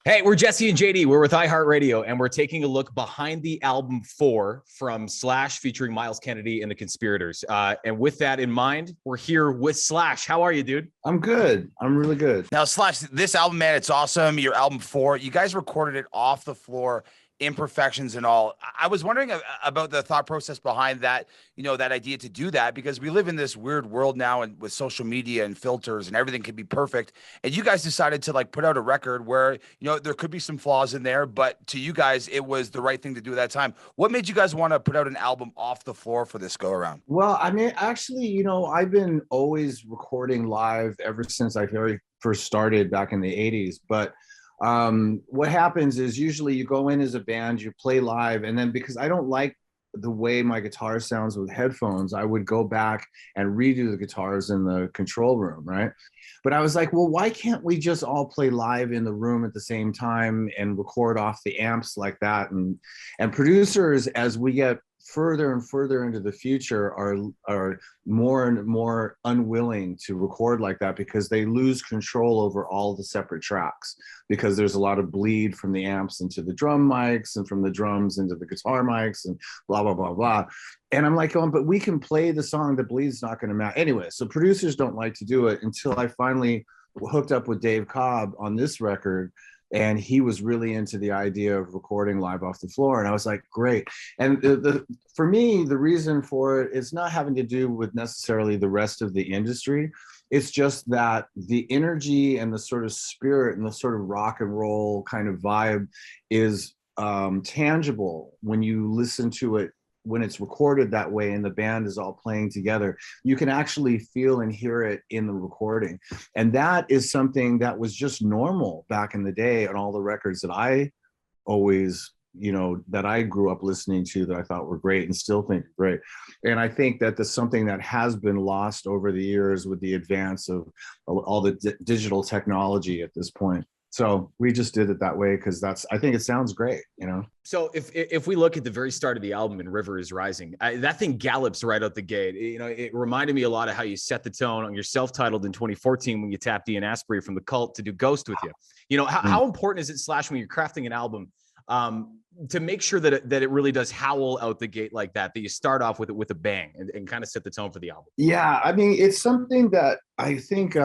Hey, we're Jesse and JD. We're with iHeartRadio, and we're taking a look behind the album 4 from Slash featuring Myles Kennedy and the Conspirators. And with that in mind, we're here with Slash. How are you, dude? I'm good. I'm really good. Now, Slash, this album, man, it's awesome. Your album 4, you guys recorded it off the floor, imperfections and all. I was wondering about the thought process behind that, that idea to do that, because we live in this weird world now and with social media and filters and everything can be perfect. And you guys decided to put out a record where, there could be some flaws in there, but to you guys, it was the right thing to do at that time. What made you guys want to put out an album off the floor for this go around? Well, I mean, actually, I've been always recording live ever since I very first started back in the 80s. But what happens is usually you go in as a band, you play live, and then because I don't like the way my guitar sounds with headphones, I would go back and redo the guitars in the control room, right? But I was like, well, why can't we just all play live in the room at the same time and record off the amps like that? And producers, as we get further and further into the future, are more and more unwilling to record like that because they lose control over all the separate tracks, because there's a lot of bleed from the amps into the drum mics and from the drums into the guitar mics and blah, blah, blah, blah. And I'm like, but we can play the song, the bleed's not going to matter. Anyway, so producers don't like to do it until I finally hooked up with Dave Cobb on this record. And he was really into the idea of recording live off the floor. And I was like, great. And for me, the reason for it is not having to do with necessarily the rest of the industry. It's just that the energy and the sort of spirit and the sort of rock and roll kind of vibe is tangible when you listen to it. When it's recorded that way and the band is all playing together, you can actually feel and hear it in the recording. And that is something that was just normal back in the day on all the records that I always, that I grew up listening to, that I thought were great and still think are great. And I think that that's something that has been lost over the years with the advance of all the digital technology at this point. So we just did it that way because I think it sounds great, So if we look at the very start of the album in River is Rising, that thing gallops right out the gate. It reminded me a lot of how you set the tone on your self-titled in 2014 when you tapped Ian Astbury from The Cult to do Ghost with you. How important is it, Slash, when you're crafting an album, to make sure that it really does howl out the gate like that you start off with it with a bang and kind of set the tone for the album? Yeah, I mean, it's something that I think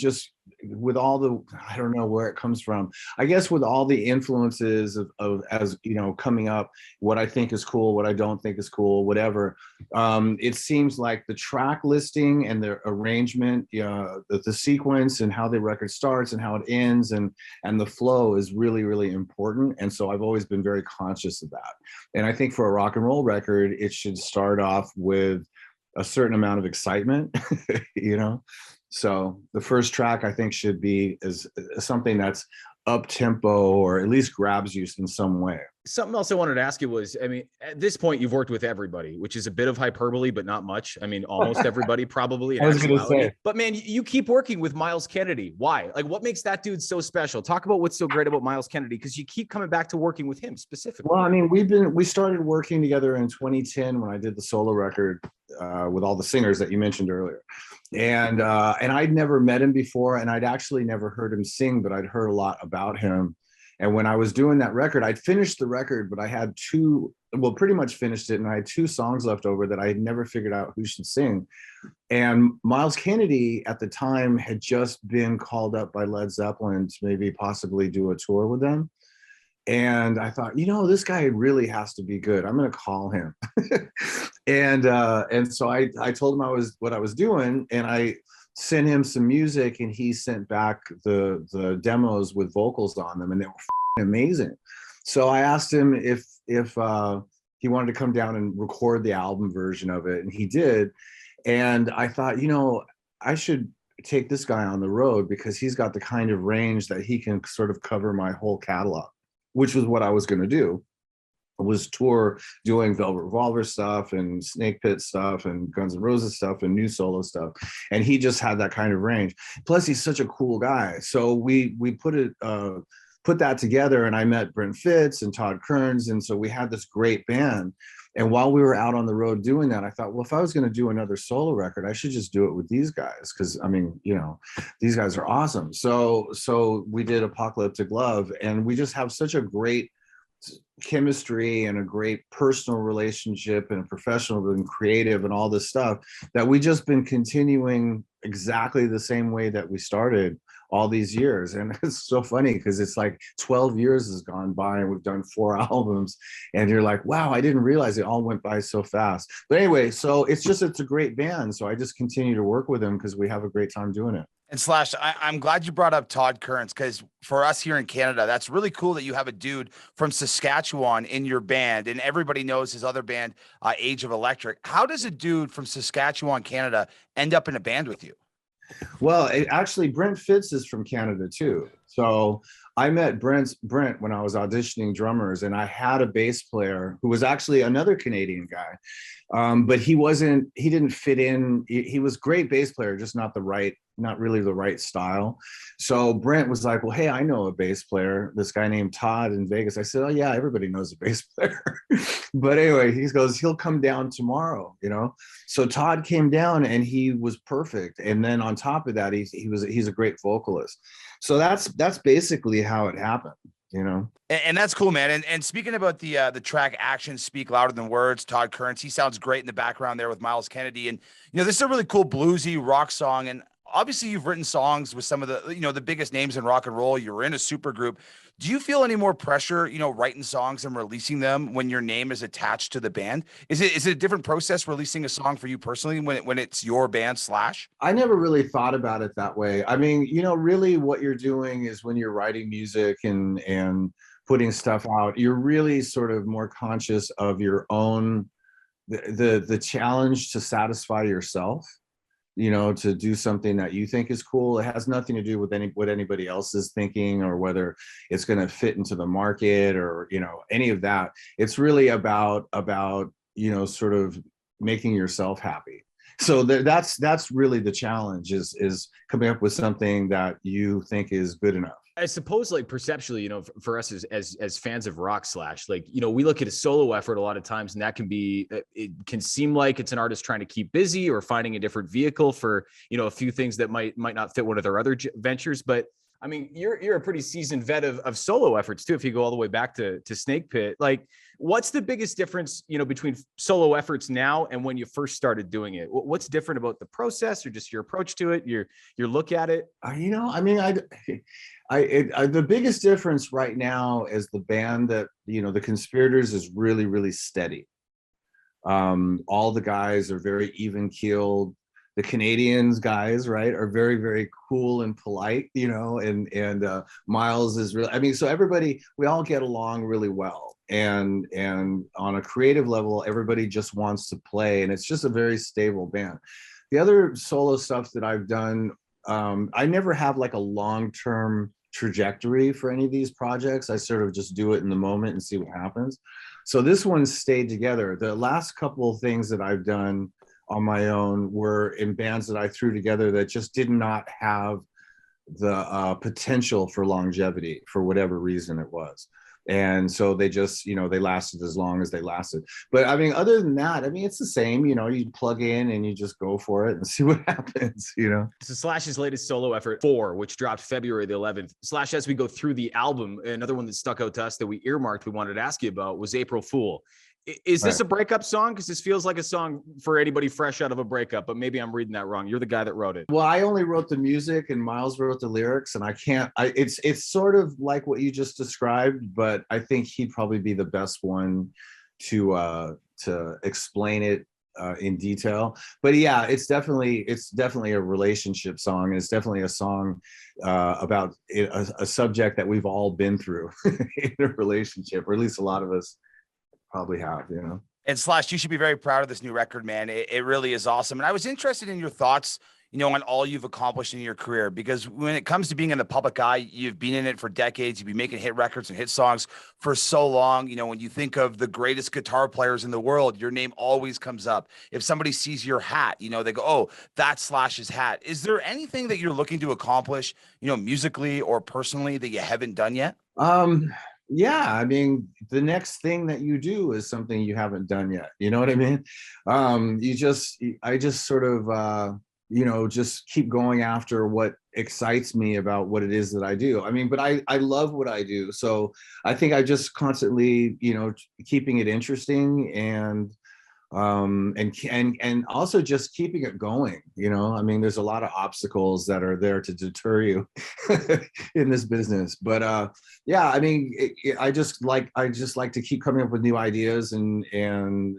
just with all the, I don't know where it comes from, I guess with all the influences of as coming up, what I think is cool, what I don't think is cool, whatever, it seems like the track listing and the arrangement, the sequence and how the record starts and how it ends and the flow is really, really important. And so I've always been very conscious of that. And I think for a rock and roll record, it should start off with a certain amount of excitement, So the first track, I think, should be is something that's up tempo or at least grabs you in some way. Something else I wanted to ask you was, I mean, at this point, you've worked with everybody, which is a bit of hyperbole, but not much. I mean, almost everybody probably. I was going to say. But man, you keep working with Myles Kennedy. Why? What makes that dude so special? Talk about what's so great about Myles Kennedy, because you keep coming back to working with him specifically. Well, I mean, we started working together in 2010 when I did the solo record with all the singers that you mentioned earlier. And I'd never met him before, and I'd actually never heard him sing, but I'd heard a lot about him. And when I was doing that record, I'd finished the record, but I had pretty much finished it, and I had 2 songs left over that I had never figured out who should sing. And Myles Kennedy at the time had just been called up by Led Zeppelin to maybe possibly do a tour with them. And I thought, this guy really has to be good. I'm going to call him. And so I told him what I was doing, and I sent him some music, and he sent back the demos with vocals on them, and they were amazing. So I asked him if he wanted to come down and record the album version of it, and he did. And I thought, I should take this guy on the road because he's got the kind of range that he can sort of cover my whole catalog, which was what I was going to do. Was tour doing Velvet Revolver stuff and Snake Pit stuff and Guns N' Roses stuff and new solo stuff. And he just had that kind of range. Plus, he's such a cool guy. So we put put that together, and I met Brent Fitz and Todd Kearns, and so we had this great band. And while we were out on the road doing that, I thought, well, if I was going to do another solo record, I should just do it with these guys, because I mean, you know, these guys are awesome. So we did Apocalyptic Love, and we just have such a great chemistry and a great personal relationship and a professional and creative and all this stuff, that we just been continuing exactly the same way that we started all these years. And it's so funny because it's like 12 years has gone by and we've done 4 albums, and you're like, wow, I didn't realize it all went by so fast. But anyway, so it's a great band, so I just continue to work with them because we have a great time doing it. And Slash, I'm glad you brought up Todd Kearns, because for us here in Canada, that's really cool that you have a dude from Saskatchewan in your band, and everybody knows his other band, Age of Electric. How does a dude from Saskatchewan, Canada, end up in a band with you? Well, actually, Brent Fitz is from Canada too. So I met Brent when I was auditioning drummers, and I had a bass player who was actually another Canadian guy. But he didn't fit in. He was a great bass player, just not really the right style. So Brent was like, well, hey, I know a bass player, this guy named Todd in Vegas. I said, oh yeah, everybody knows a bass player. But anyway, he goes, he'll come down tomorrow, you know? So Todd came down and he was perfect. And then on top of that, he's a great vocalist. So that's basically how it happened, you know? And that's cool, man. And speaking about the track Actions Speak Louder Than Words, Todd Kearns, he sounds great in the background there with Myles Kennedy. And, you know, this is a really cool bluesy rock song. And obviously you've written songs with some of the, you know, the biggest names in rock and roll. You were in a super group. Do you feel any more pressure, you know, writing songs and releasing them when your name is attached to the band? Is it a different process releasing a song for you personally when it's your band Slash? I never really thought about it that way. I mean, you know, really what you're doing is when you're writing music and putting stuff out, you're really sort of more conscious of your own, the challenge to satisfy yourself, you know, to do something that you think is cool. It has nothing to do with what anybody else is thinking or whether it's going to fit into the market or, you know, any of that. It's really about, you know, sort of making yourself happy. So that's really the challenge is coming up with something that you think is good enough. I suppose, like, perceptually, you know, for us as fans of rock Slash, like, you know, we look at a solo effort a lot of times, and that can be, it can seem like it's an artist trying to keep busy or finding a different vehicle for, you know, a few things that might not fit one of their other ventures. But I mean, you're a pretty seasoned vet of solo efforts too. If you go all the way back to Snake Pit, like, what's the biggest difference, you know, between solo efforts now and when you first started doing it? What's different about the process or just your approach to it, your look at it? You know, I mean, the biggest difference right now is the band that, you know, the Conspirators is really, really steady. All the guys are very even keeled. The Canadians guys, right, are very, very cool and polite, you know, and Myles is really, I mean, so everybody, we all get along really well. And on a creative level, everybody just wants to play, and it's just a very stable band. The other solo stuff that I've done, I never have like a long-term trajectory for any of these projects. I sort of just do it in the moment and see what happens. So this one stayed together. The last couple of things that I've done on my own were in bands that I threw together that just did not have the potential for longevity for whatever reason it was. And so they just, you know, they lasted as long as they lasted. But I mean, other than that, I mean, it's the same, you know, you plug in and you just go for it and see what happens, you know. So Slash's latest solo effort, 4, which dropped February the 11th. Slash, as we go through the album, another one that stuck out to us that we earmarked, we wanted to ask you about, was April Fool. Is this a breakup song? Because this feels like a song for anybody fresh out of a breakup, but maybe I'm reading that wrong. You're the guy that wrote it. Well, I only wrote the music and Myles wrote the lyrics, and it's sort of like what you just described, but I think he'd probably be the best one to explain it in detail. But yeah, it's definitely a relationship song, and it's definitely a song about a subject that we've all been through in a relationship, or at least a lot of us probably have, you know. And Slash, you should be very proud of this new record, man. It really is awesome. And I was interested in your thoughts, on all you've accomplished in your career? Because when it comes to being in the public eye, you've been in it for decades. You've been making hit records and hit songs for so long. When you think of the greatest guitar players in the world, your name always comes up. If somebody sees your hat, they go, oh, that's Slash's hat. Is there anything that you're looking to accomplish, musically or personally, that you haven't done yet? Yeah, I mean, the next thing that you do is something you haven't done yet. You know what I mean? I just sort of, just keep going after what excites me about what it is that I do. I mean, but I love what I do. So I think I just constantly, keeping it interesting and also just keeping it going. I mean, there's a lot of obstacles that are there to deter you in this business, but yeah, I mean, I just like to keep coming up with new ideas and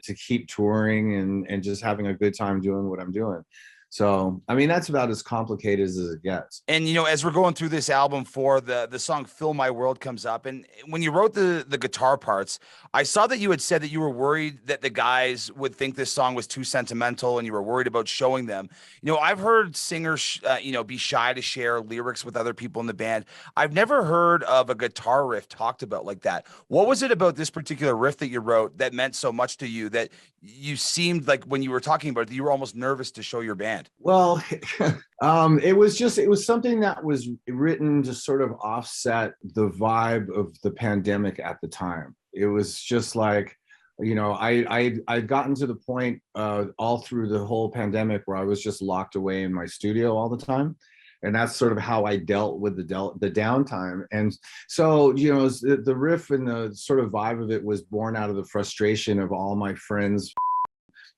to keep touring and just having a good time doing what I'm doing. So, I mean, that's about as complicated as it gets. And, as we're going through this album for the song Fill My World comes up. And when you wrote the guitar parts, I saw that you had said that you were worried that the guys would think this song was too sentimental and you were worried about showing them. I've heard singers, be shy to share lyrics with other people in the band. I've never heard of a guitar riff talked about like that. What was it about this particular riff that you wrote that meant so much to you that you seemed like when you were talking about it, you were almost nervous to show your band? Well, it was something that was written to sort of offset the vibe of the pandemic at the time. It was just like, I'd gotten to the point all through the whole pandemic where I was just locked away in my studio all the time. And that's sort of how I dealt with the downtime. And so, the riff and the sort of vibe of it was born out of the frustration of all my friends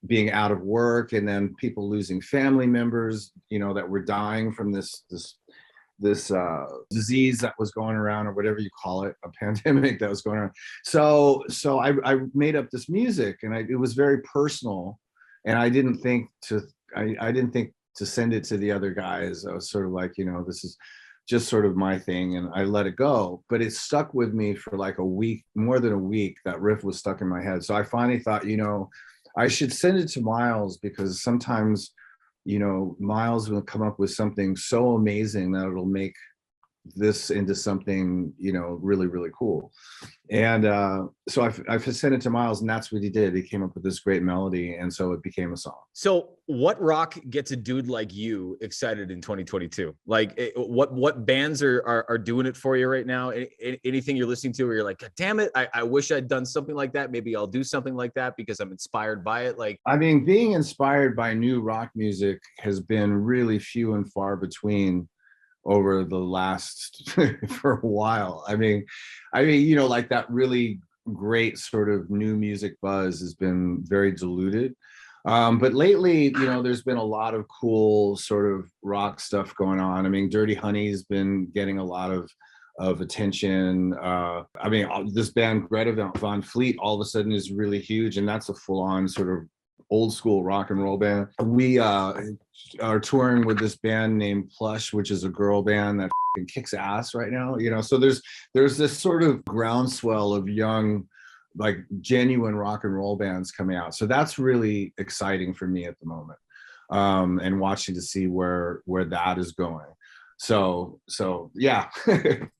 being out of work, and then people losing family members, that were dying from this disease that was going around, or whatever you call it, a pandemic that was going on. So I made up this music, and it was very personal, and I didn't think to send it to the other guys. I was sort of like, this is just sort of my thing, and I let it go. But it stuck with me for like a week, more than a week. That riff was stuck in my head. So I finally thought, I should send it to Myles, because sometimes, Myles will come up with something so amazing that it'll make this into something, really, really cool. And so I sent it to Myles, and that's what he did. He came up with this great melody, and so it became a song. So what rock gets a dude like you excited in 2022? Like what bands are doing it for you right now? Anything you're listening to where you're like, God damn it, I wish I'd done something like that. Maybe I'll do something like that because I'm inspired by it. Like, I mean, being inspired by new rock music has been really few and far between over the last for a while. I mean, like that really great sort of new music buzz has been very diluted. But lately, there's been a lot of cool sort of rock stuff going on. I mean, Dirty Honey's been getting a lot of attention. I mean, this band Greta Van Fleet all of a sudden is really huge, and that's a full-on sort of old school rock and roll band. We are touring with this band named Plush, which is a girl band that kicks ass right now. So there's this sort of groundswell of young, like genuine rock and roll bands coming out. So that's really exciting for me at the moment, and watching to see where that is going. So yeah,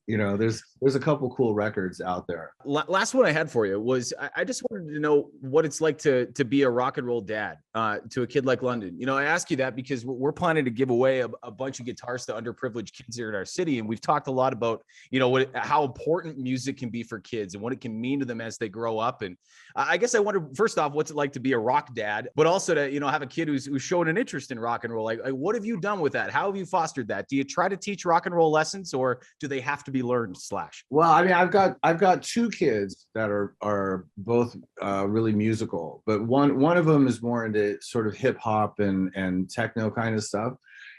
there's a couple cool records out there. Last one I had for you was, I just wanted to know what it's like to be a rock and roll dad to a kid like London. I ask you that because we're planning to give away a bunch of guitars to underprivileged kids here in our city. And we've talked a lot about, how important music can be for kids and what it can mean to them as they grow up. And I guess I wonder, first off, what's it like to be a rock dad, but also to, have a kid who's shown an interest in rock and roll. Like, what have you done with that? How have you fostered that? Do you try to teach rock and roll lessons, or do they have to be learned? Well, I mean, I've got two kids that are both really musical, but one of them is more into sort of hip hop and techno kind of stuff,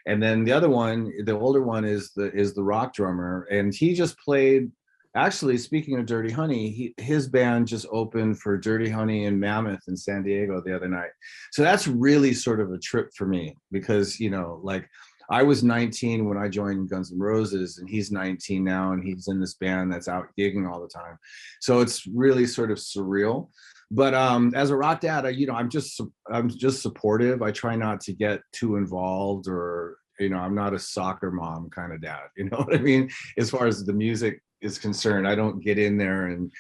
and then the other one, the older one, is the rock drummer, and he just played. Actually, speaking of Dirty Honey, his band just opened for Dirty Honey in Mammoth in San Diego the other night. So that's really sort of a trip for me, because like, I was 19 when I joined Guns N' Roses, and he's 19 now, and he's in this band that's out gigging all the time. So it's really sort of surreal. But as a rock dad, I'm just supportive. I try not to get too involved, or I'm not a soccer mom kind of dad. You know what I mean? As far as the music is concerned, I don't get in there and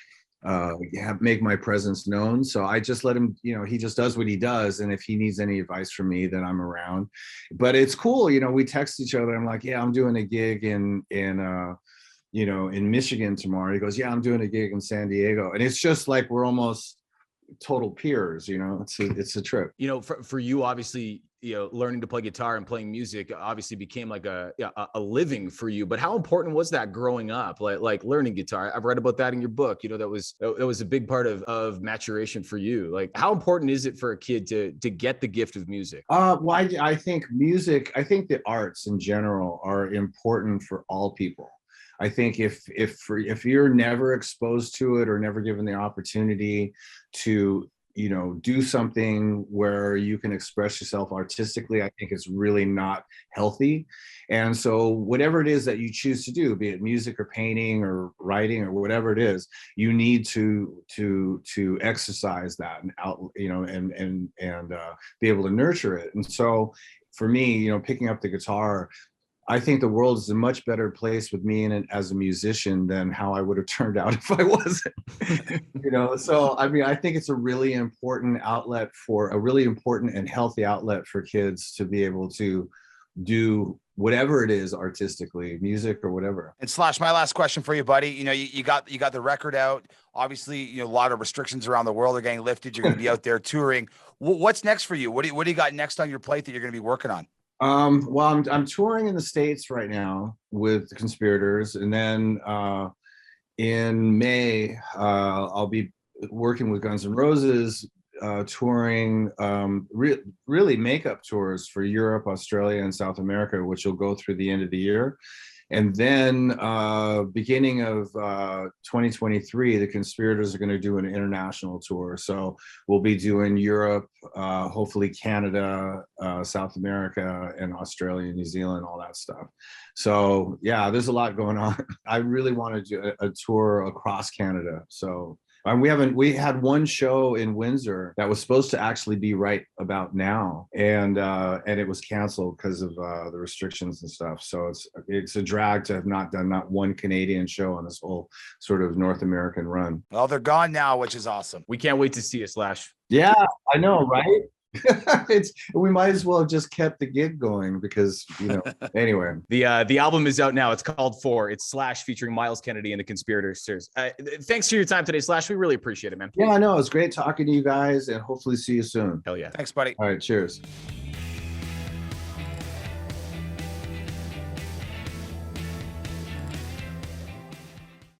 make my presence known. So I just let him, he just does what he does. And if he needs any advice from me, then I'm around. But it's cool. We text each other. I'm like, yeah, I'm doing a gig in Michigan tomorrow. He goes, yeah, I'm doing a gig in San Diego. And it's just like, we're almost total peers. It's a trip. For you, obviously, learning to play guitar and playing music obviously became like a living for you. But how important was that growing up, like learning guitar? I've read about that in your book. That was a big part of maturation for you. Like, how important is it for a kid to get the gift of music? Well, I think the arts in general are important for all people. I think if you're never exposed to it or never given the opportunity to do something where you can express yourself artistically, I think it's really not healthy. And so whatever it is that you choose to do, be it music or painting or writing or whatever it is, you need to exercise that and out, and be able to nurture it. And so for me, picking up the guitar, I think the world is a much better place with me in it as a musician than how I would have turned out if I wasn't. So I think it's a really important and healthy outlet for kids to be able to do whatever it is artistically, music or whatever. And Slash, my last question for you, buddy. You got the record out. Obviously, a lot of restrictions around the world are getting lifted. You're going to be out there touring. What's next for you? What do you got next on your plate that you're going to be working on? Well, I'm touring in the States right now with the Conspirators, and then in May I'll be working with Guns N' Roses, touring really makeup tours for Europe, Australia, and South America, which will go through the end of the year. And then beginning of 2023, the Conspirators are going to do an international tour. So we'll be doing Europe, hopefully Canada, South America, and Australia, New Zealand, all that stuff. So yeah, there's a lot going on. I really want to do a tour across Canada. So we had one show in Windsor that was supposed to actually be right about now, and it was canceled because of the restrictions and stuff. So it's a drag to have not done one Canadian show on this whole sort of North American run. Well, they're gone now, which is awesome. We can't wait to see it, Slash. Yeah, I know, right? We might as well have just kept the gig going because anyway. The album is out now. It's called 4. It's Slash featuring Myles Kennedy and the Conspirators. Thanks for your time today, Slash. We really appreciate it, man. Yeah, I know. It's great talking to you guys, and hopefully see you soon. Hell yeah. Thanks, buddy. All right, cheers.